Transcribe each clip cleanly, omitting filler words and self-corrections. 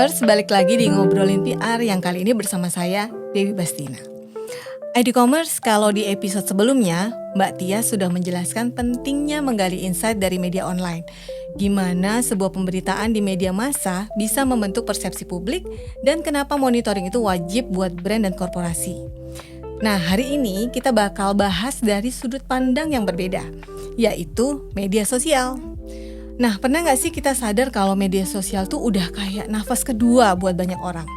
ID-commerce, balik lagi di Ngobrolin PR yang kali ini bersama saya, Dewi Bastina. ID-commerce, kalau di episode sebelumnya, Mbak Tia sudah menjelaskan pentingnya menggali insight dari media online. Gimana sebuah pemberitaan di media massa bisa membentuk persepsi publik dan kenapa monitoring itu wajib buat brand dan korporasi. Nah, hari ini kita bakal bahas dari sudut pandang yang berbeda, yaitu media sosial. Nah, pernah gak sih kita sadar kalau media sosial tuh udah kayak nafas kedua buat banyak orang?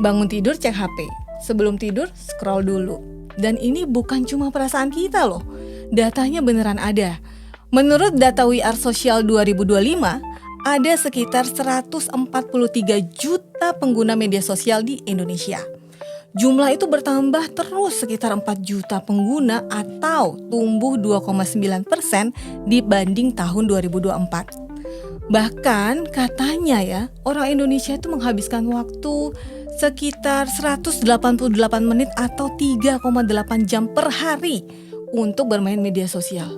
Bangun tidur cek HP, sebelum tidur scroll dulu. Dan ini bukan cuma perasaan kita loh, datanya beneran ada. Menurut data We Are Social 2025, ada sekitar 143 juta pengguna media sosial di Indonesia. Jumlah itu bertambah terus sekitar 4 juta pengguna atau tumbuh 2,9% dibanding tahun 2024. Bahkan katanya ya, orang Indonesia itu menghabiskan waktu sekitar 188 menit atau 3,8 jam per hari untuk bermain media sosial.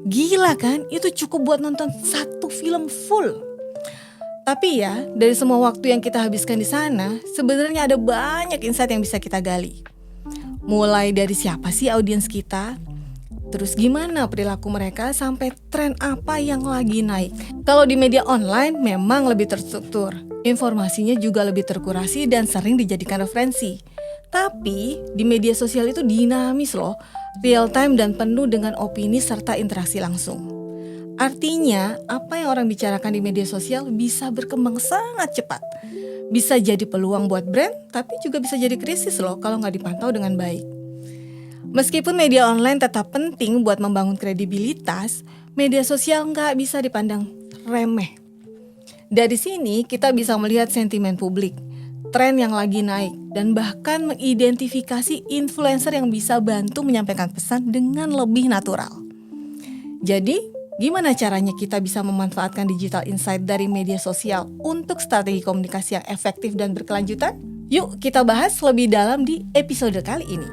Gila kan? Itu cukup buat nonton satu film full. Tapi ya, dari semua waktu yang kita habiskan di sana, sebenarnya ada banyak insight yang bisa kita gali. Mulai dari siapa sih audiens kita, terus gimana perilaku mereka, sampai tren apa yang lagi naik. Kalau di media online memang lebih terstruktur, informasinya juga lebih terkurasi dan sering dijadikan referensi. Tapi di media sosial itu dinamis loh, real time dan penuh dengan opini serta interaksi langsung. Artinya, apa yang orang bicarakan di media sosial bisa berkembang sangat cepat. Bisa jadi peluang buat brand, tapi juga bisa jadi krisis loh kalau nggak dipantau dengan baik. Meskipun media online tetap penting buat membangun kredibilitas, media sosial nggak bisa dipandang remeh. Dari sini kita bisa melihat sentimen publik, tren yang lagi naik, dan bahkan mengidentifikasi influencer yang bisa bantu menyampaikan pesan dengan lebih natural. Jadi, gimana caranya kita bisa memanfaatkan digital insight dari media sosial untuk strategi komunikasi yang efektif dan berkelanjutan? Yuk kita bahas lebih dalam di episode kali ini.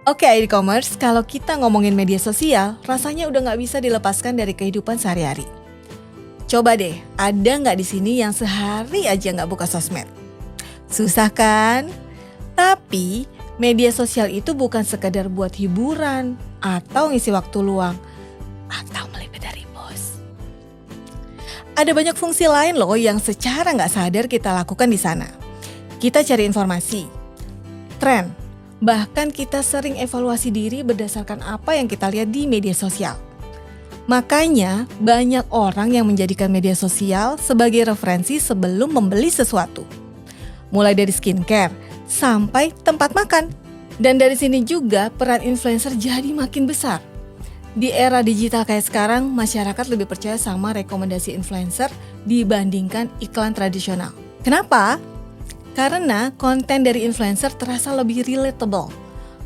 Oke, e-commerce, kalau kita ngomongin media sosial, rasanya udah gak bisa dilepaskan dari kehidupan sehari-hari. Coba deh, ada gak di sini yang sehari aja gak buka sosmed? Susah kan? Tapi media sosial itu bukan sekedar buat hiburan atau ngisi waktu luang atau melipir dari bos. Ada banyak fungsi lain loh yang secara gak sadar kita lakukan di sana. Kita cari informasi, tren, bahkan kita sering evaluasi diri berdasarkan apa yang kita lihat di media sosial. Makanya banyak orang yang menjadikan media sosial sebagai referensi sebelum membeli sesuatu. Mulai dari skincare sampai tempat makan. Dan dari sini juga peran influencer jadi makin besar. Di era digital kayak sekarang, masyarakat lebih percaya sama rekomendasi influencer dibandingkan iklan tradisional. Kenapa? Karena konten dari influencer terasa lebih relatable,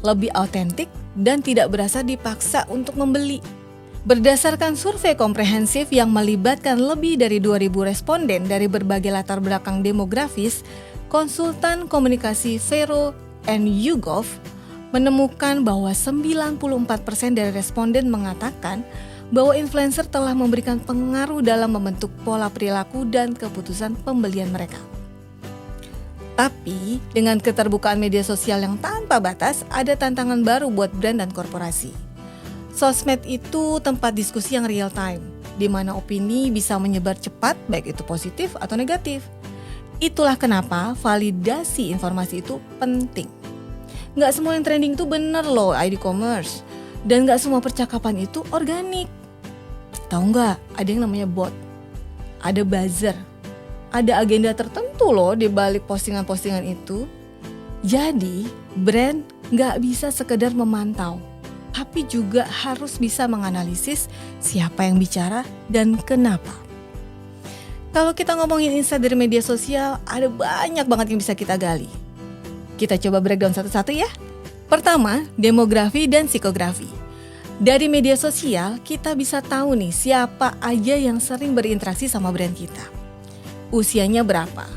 lebih autentik, dan tidak berasa dipaksa untuk membeli. Berdasarkan survei komprehensif yang melibatkan lebih dari 2.000 responden dari berbagai latar belakang demografis, konsultan komunikasi Vero and YouGov menemukan bahwa 94% dari responden mengatakan bahwa influencer telah memberikan pengaruh dalam membentuk pola perilaku dan keputusan pembelian mereka. Tapi, dengan keterbukaan media sosial yang tanpa batas, ada tantangan baru buat brand dan korporasi. Sosmed itu tempat diskusi yang real time, di mana opini bisa menyebar cepat, baik itu positif atau negatif. Itulah kenapa validasi informasi itu penting. Nggak semua yang trending itu bener loh ID-commerce. Dan nggak semua percakapan itu organik. Tahu nggak, ada yang namanya bot, ada buzzer, ada agenda tertentu loh di balik postingan-postingan itu. Jadi, brand nggak bisa sekedar memantau, tapi juga harus bisa menganalisis siapa yang bicara dan kenapa. Kalau kita ngomongin insight dari media sosial, ada banyak banget yang bisa kita gali. Kita coba breakdown satu-satu ya. Pertama, demografi dan psikografi. Dari media sosial, kita bisa tahu nih siapa aja yang sering berinteraksi sama brand kita. Usianya berapa?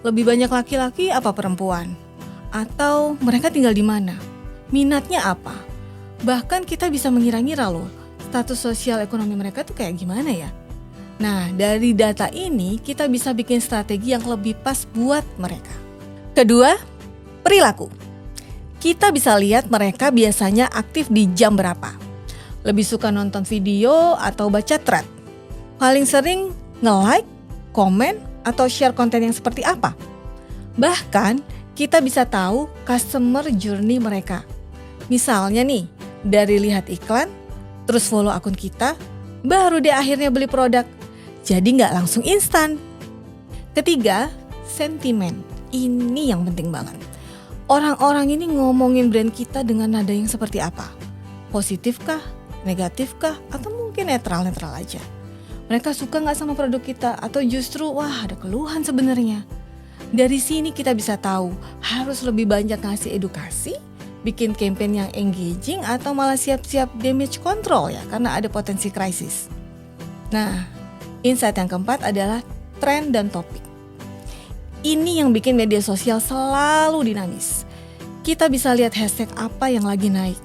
Lebih banyak laki-laki apa perempuan? Atau mereka tinggal di mana? Minatnya apa? Bahkan kita bisa mengira-ngira loh, status sosial ekonomi mereka tuh kayak gimana ya? Nah, dari data ini kita bisa bikin strategi yang lebih pas buat mereka. Kedua, perilaku. Kita bisa lihat mereka biasanya aktif di jam berapa. Lebih suka nonton video atau baca thread. Paling sering nge-like, komen, atau share konten yang seperti apa. Bahkan, kita bisa tahu customer journey mereka. Misalnya nih, dari lihat iklan, terus follow akun kita, baru deh akhirnya beli produk. Jadi nggak langsung instan. Ketiga, sentimen. Ini yang penting banget. Orang-orang ini ngomongin brand kita dengan nada yang seperti apa? Positifkah? Negatifkah? Atau mungkin netral-netral aja? Mereka suka nggak sama produk kita? Atau justru wah ada keluhan sebenarnya? Dari sini kita bisa tahu harus lebih banyak ngasih edukasi, bikin campaign yang engaging, atau malah siap-siap damage control ya karena ada potensi krisis. Nah, insight yang keempat adalah tren dan topik. Ini yang bikin media sosial selalu dinamis. Kita bisa lihat hashtag apa yang lagi naik,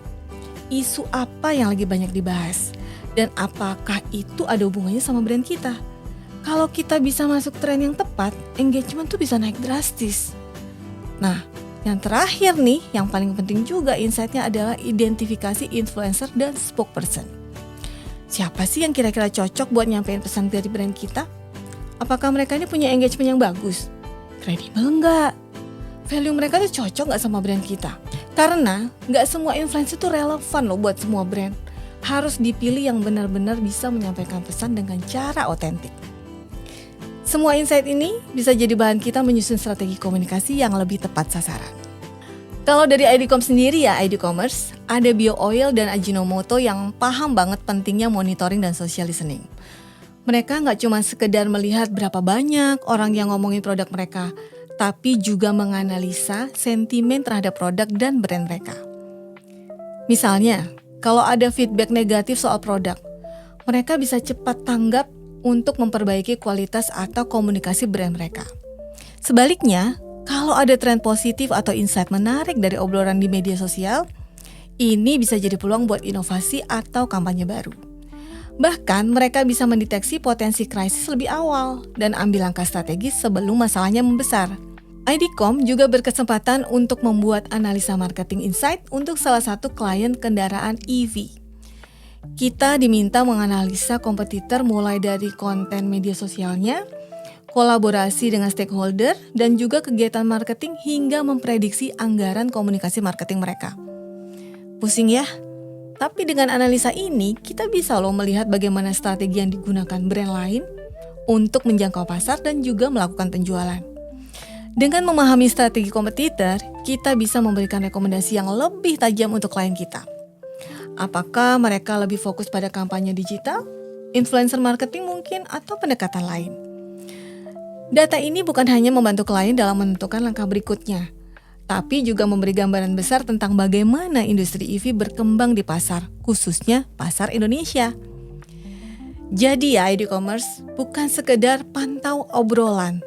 isu apa yang lagi banyak dibahas, dan apakah itu ada hubungannya sama brand kita. Kalau kita bisa masuk tren yang tepat, engagement tuh bisa naik drastis. Nah, yang terakhir nih, yang paling penting juga insight-nya adalah identifikasi influencer dan spokesperson. Siapa sih yang kira-kira cocok buat nyampein pesan dari brand kita? Apakah mereka ini punya engagement yang bagus? Kredibel nggak? Value mereka tuh cocok nggak sama brand kita? Karena nggak semua influencer tuh relevan loh buat semua brand. Harus dipilih yang benar-benar bisa menyampaikan pesan dengan cara otentik. Semua insight ini bisa jadi bahan kita menyusun strategi komunikasi yang lebih tepat sasaran. Kalau dari IDCOM sendiri ya, ID Commerce, ada Bio Oil dan Ajinomoto yang paham banget pentingnya monitoring dan social listening. Mereka nggak cuma sekedar melihat berapa banyak orang yang ngomongin produk mereka, tapi juga menganalisa sentimen terhadap produk dan brand mereka. Misalnya, kalau ada feedback negatif soal produk, mereka bisa cepat tanggap untuk memperbaiki kualitas atau komunikasi brand mereka. Sebaliknya, kalau ada tren positif atau insight menarik dari obrolan di media sosial, ini bisa jadi peluang buat inovasi atau kampanye baru. Bahkan mereka bisa mendeteksi potensi krisis lebih awal dan ambil langkah strategis sebelum masalahnya membesar. IDCOM juga berkesempatan untuk membuat analisa marketing insight untuk salah satu klien kendaraan EV. Kita diminta menganalisa kompetitor mulai dari konten media sosialnya, kolaborasi dengan stakeholder, dan juga kegiatan marketing hingga memprediksi anggaran komunikasi marketing mereka. Pusing ya? Tapi dengan analisa ini, kita bisa loh melihat bagaimana strategi yang digunakan brand lain untuk menjangkau pasar dan juga melakukan penjualan. Dengan memahami strategi kompetitor, kita bisa memberikan rekomendasi yang lebih tajam untuk klien kita. Apakah mereka lebih fokus pada kampanye digital, influencer marketing mungkin, atau pendekatan lain? Data ini bukan hanya membantu klien dalam menentukan langkah berikutnya, tapi juga memberi gambaran besar tentang bagaimana industri EV berkembang di pasar, khususnya pasar Indonesia. Jadi ya, ID-commerce bukan sekedar pantau obrolan,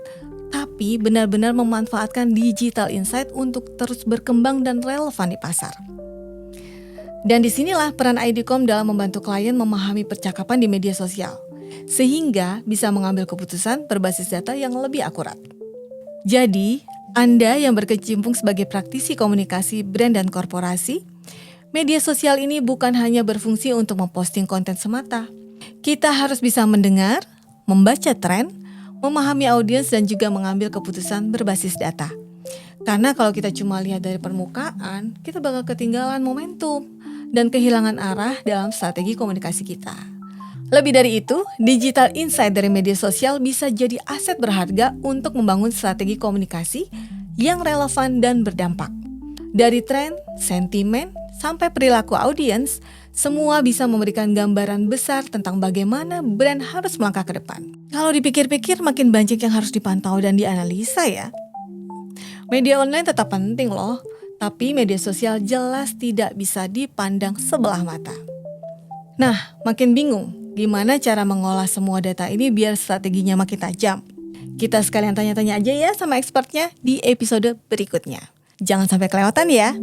tapi benar-benar memanfaatkan digital insight untuk terus berkembang dan relevan di pasar. Dan disinilah peran IDCOM dalam membantu klien memahami percakapan di media sosial, sehingga bisa mengambil keputusan berbasis data yang lebih akurat. Jadi, Anda yang berkecimpung sebagai praktisi komunikasi brand dan korporasi, media sosial ini bukan hanya berfungsi untuk memposting konten semata. Kita harus bisa mendengar, membaca tren, memahami audiens, dan juga mengambil keputusan berbasis data. Karena kalau kita cuma lihat dari permukaan, kita bakal ketinggalan momentum dan kehilangan arah dalam strategi komunikasi kita. Lebih dari itu, digital insight dari media sosial bisa jadi aset berharga untuk membangun strategi komunikasi yang relevan dan berdampak. Dari tren, sentimen, sampai perilaku audiens, semua bisa memberikan gambaran besar tentang bagaimana brand harus melangkah ke depan. Kalau dipikir-pikir makin banyak yang harus dipantau dan dianalisa ya. Media online tetap penting loh, tapi media sosial jelas tidak bisa dipandang sebelah mata. Nah, makin bingung gimana cara mengolah semua data ini biar strateginya makin tajam? Kita sekalian tanya-tanya aja ya sama expertnya di episode berikutnya. Jangan sampai kelewatan ya.